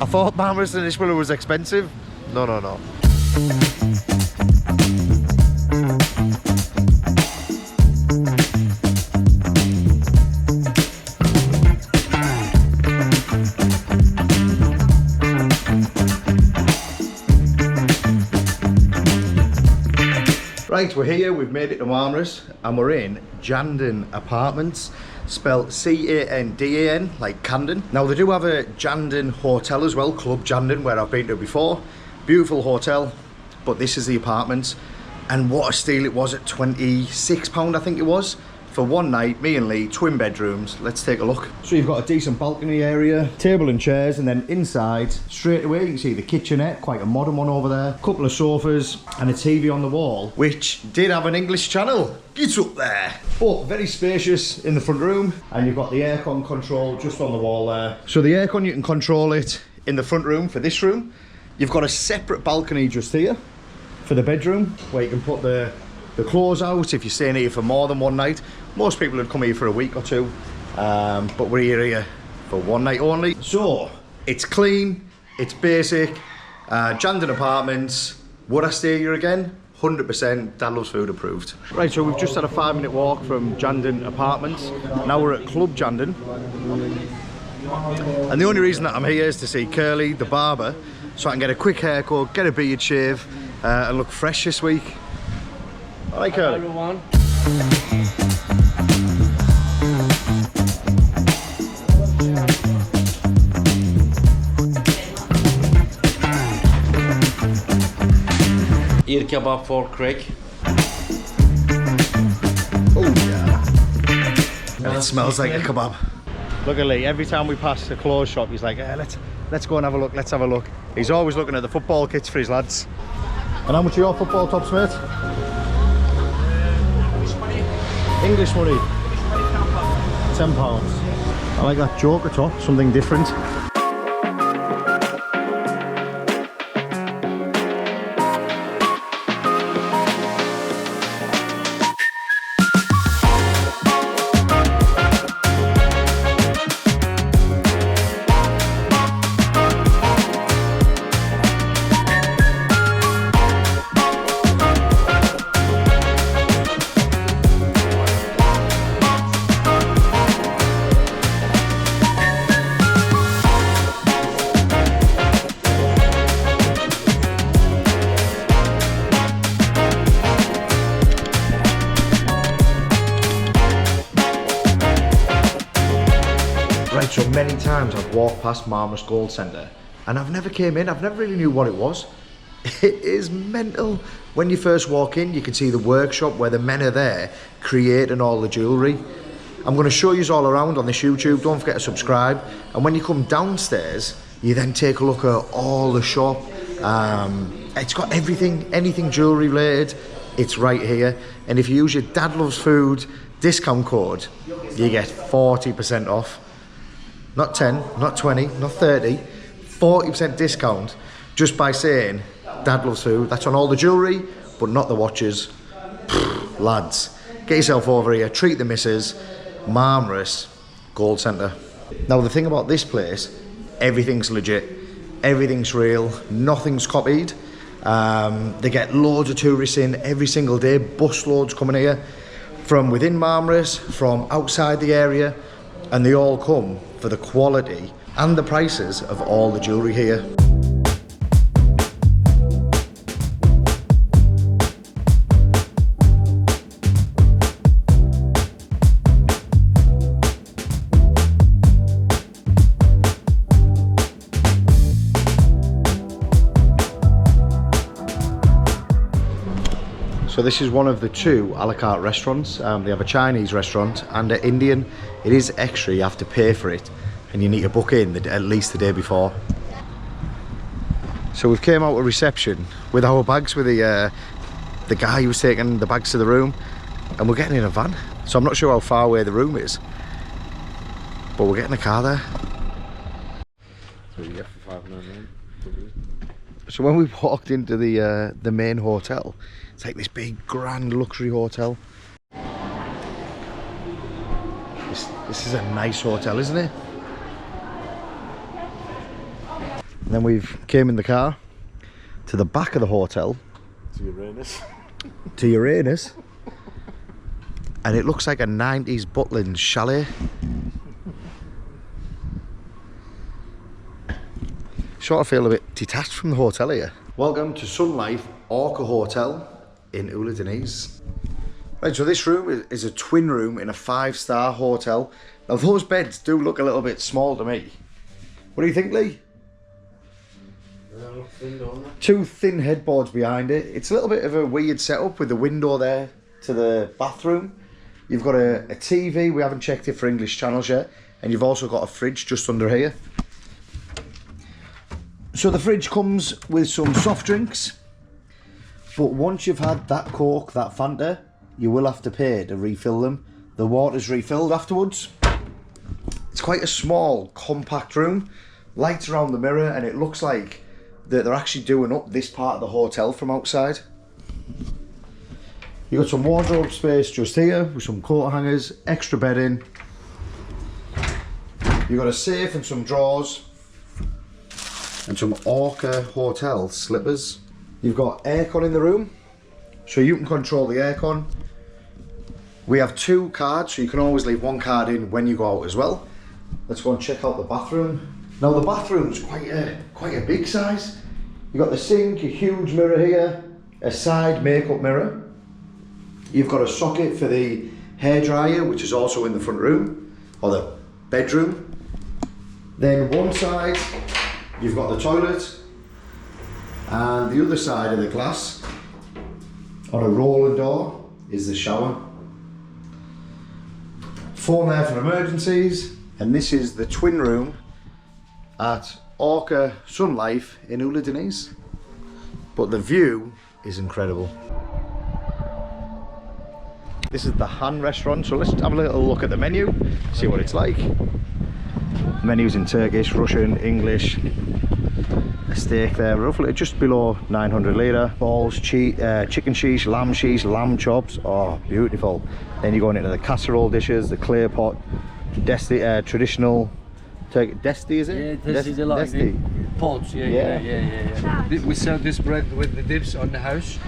I thought Marmaris and Icmeler was expensive. No, no, no. Right, we're here, we've made it to Marmaris and we're in Jandon Apartments, spelled C-A-N-D-A-N, like Camden. Now they do have a Jandon hotel as well, Club Jandon, where I've been to before. Beautiful hotel, but this is the apartments. And what a steal it was at £26, I think it was. For one night, me and Lee, twin bedrooms. Let's take a look. So you've got a decent balcony area, table and chairs, and then inside, straight away, you can see the kitchenette, quite a modern one over there. A couple of sofas and a TV on the wall, which did have an English channel. Get up there. But very spacious in the front room, and you've got the aircon control just on the wall there. So the aircon, you can control it in the front room for this room. You've got a separate balcony just here for the bedroom, where you can put the clothes out if you're staying here for more than one night. Most people would come here for a week or two, but we're here for one night only. So it's clean, it's basic, Jandon Apartments. Would I stay here again? 100%. Dad Loves Food approved. Right, so we've just had a 5-minute walk from Jandon Apartments. Now we're at Club Jandon, and the only reason that I'm here is to see Curly, the barber, so I can get a quick haircut, get a beard shave, and look fresh this week. All right, Curly. Hello, everyone. Ear kebab for Craig. Oh yeah. And it smells like a kebab. Look at Lee, every time we pass the clothes shop, he's like, let's go and have a look, let's have a look. He's always looking at the football kits for his lads. And how much are your football tops, mate? English money. £10. I like that Joker top, something different. Right, so many times I've walked past Marmaris Gold Centre and I've never came in, I've never really knew what it was. It is mental. When you first walk in, you can see the workshop where the men are there creating all the jewellery. I'm going to show you all around on this YouTube, don't forget to subscribe. And when you come downstairs, you then take a look at all the shop. It's got everything, anything jewellery related, it's right here. And if you use your Dad Loves Food discount code, you get 40% off. Not 10, not 20, not 30, 40% discount just by saying Dad Loves Food. That's on all the jewellery, but not the watches. Pfft, lads, get yourself over here, treat the missus. Marmaris Gold Centre. Now the thing about this place, everything's legit, everything's real, nothing's copied. They get loads of tourists in every single day, bus loads coming here from within Marmaris, from outside the area, and they all come for the quality and the prices of all the jewellery here. So this is one of the 2 a la carte restaurants. They have a Chinese restaurant and an Indian. It is extra, you have to pay for it, and you need to book in at least the day before. So we've came out of reception with our bags with the guy who was taking the bags to the room, and we're getting in a van. So I'm not sure how far away the room is, but we're getting a car there. So you get for £5.99. So when we walked into the main hotel, it's like this big grand luxury hotel. This is a nice hotel, isn't it? And then we've came in the car to the back of the hotel. To Uranus. To Uranus. And it looks like a 90s Butlins chalet. Sort of feel a bit detached from the hotel here. Welcome to Sun Life Orca Hotel in Ula Denise. Right, so this room is a twin room in a 5-star hotel. Now those beds do look a little bit small to me. What do you think, Lee? Thin, don't they? 2 thin headboards behind it. It's a little bit of a weird setup with the window there to the bathroom. You've got a TV, we haven't checked it for English channels yet. And you've also got a fridge just under here. So the fridge comes with some soft drinks. But once you've had that Coke, that Fanta, you will have to pay to refill them. The water's refilled afterwards. It's quite a small, compact room. Lights around the mirror, and it looks like that they're actually doing up this part of the hotel from outside. You've got some wardrobe space just here with some coat hangers, extra bedding. You've got a safe and some drawers and some Orca hotel slippers. You've got aircon in the room, so you can control the aircon. We have 2 cards, so you can always leave 1 card in when you go out as well. Let's go and check out the bathroom. Now the bathroom's quite a big size. You've got the sink, a huge mirror here, a side makeup mirror. You've got a socket for the hairdryer, which is also in the front room, or the bedroom. Then one side, you've got the toilet, and the other side of the glass, on a rolling door, is the shower. Phone there for emergencies, and this is the twin room at Orca Sun Life in Ula Denise. But the view is incredible. This is the Han restaurant, so let's have a little look at the menu, see what it's like. The menu's in Turkish, Russian, English. A steak there, roughly just below 900 lira. Balls, chicken sheesh, lamb chops. Oh, beautiful. Then you're going into the casserole dishes, the clay pot, traditional Turkey. Desti, is it? Yeah, this is like the pots. Yeah. We sell this bread with the dips on the house.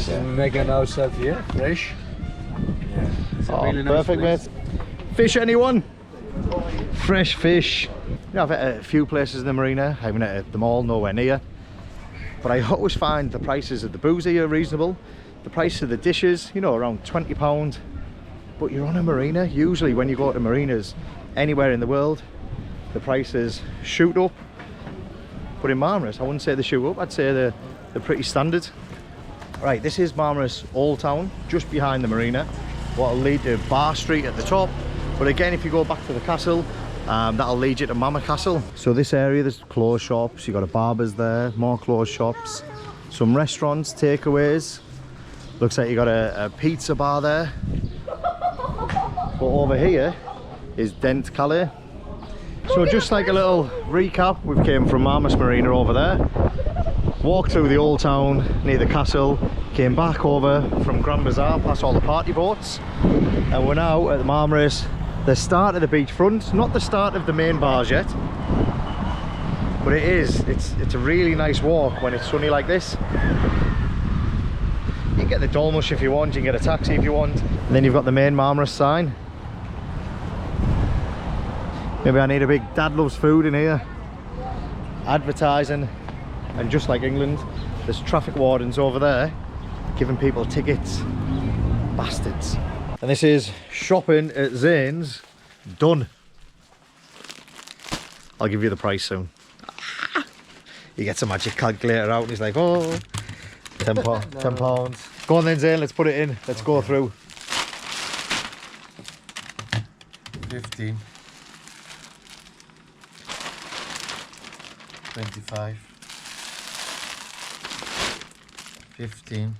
We make it ourselves here, fresh. Yeah. It's a really nice perfect, place. mate. Fish, anyone? Fresh fish. You know, I've at a few places in the marina. I haven't at the mall, nowhere near. But I always find the prices of the booze here reasonable. The price of the dishes, you know, around £20. But you're on a marina. Usually when you go to marinas anywhere in the world, the prices shoot up. But in Marmaris, I wouldn't say they shoot up. I'd say they're pretty standard. Right, this is Marmaris Old Town, just behind the marina. What'll lead to Bar Street at the top. But again, if you go back to the castle, that'll lead you to Mama Castle. So this area, there's clothes shops, you've got a barber's there, more clothes shops, some restaurants, takeaways. Looks like you got a pizza bar there. But over here is Dent Calais. So just like a little recap, we came from Marmaris Marina over there, walked through the old town near the castle, came back over from Grand Bazaar past all the party boats, and we're now at the Marmaris, the start of the beachfront, not the start of the main bars yet, but it's a really nice walk when it's sunny like this. You can get the Dolmush if you want, you can get a taxi if you want, and then you've got the main Marmaris sign. Maybe I need a big Dad Loves Food in here. Advertising, and just like England, there's traffic wardens over there giving people tickets. Bastards. And this is shopping at Zane's done. I'll give you the price soon. He gets a magic calculator out and he's like, oh, £10. Go on then, Zane, let's put it in. Let's go through. 15. 25. 15.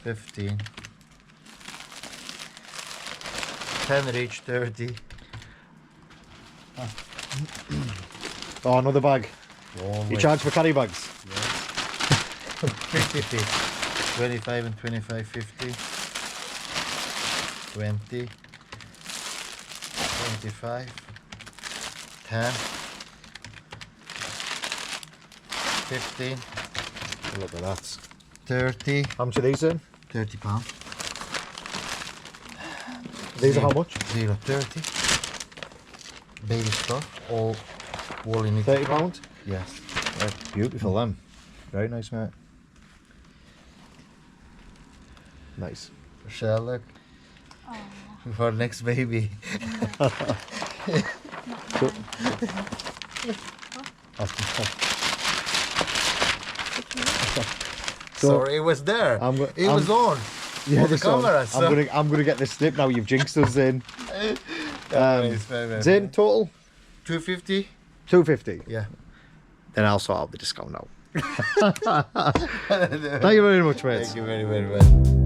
15. 10 reach 30. Oh, another bag. Oh, You charge for carry bags? 50. 25 and 25, 50. 20. 25. 10. 15. Look at that. 30. How much are these in? £30. These are how much? 0.30. Baby stuff, all woolly knitted. £30? Yes. Yeah, beautiful them. Very nice, mate. Nice. Sherlock. For next baby. Sorry, it was there. It was on. Yeah, the camera. So. I'm gonna get this snip now. You've jinxed us in. Zin total 250. 250. Yeah. Then I'll sort out the discount now. Thank you very much, mate. Thank you very much.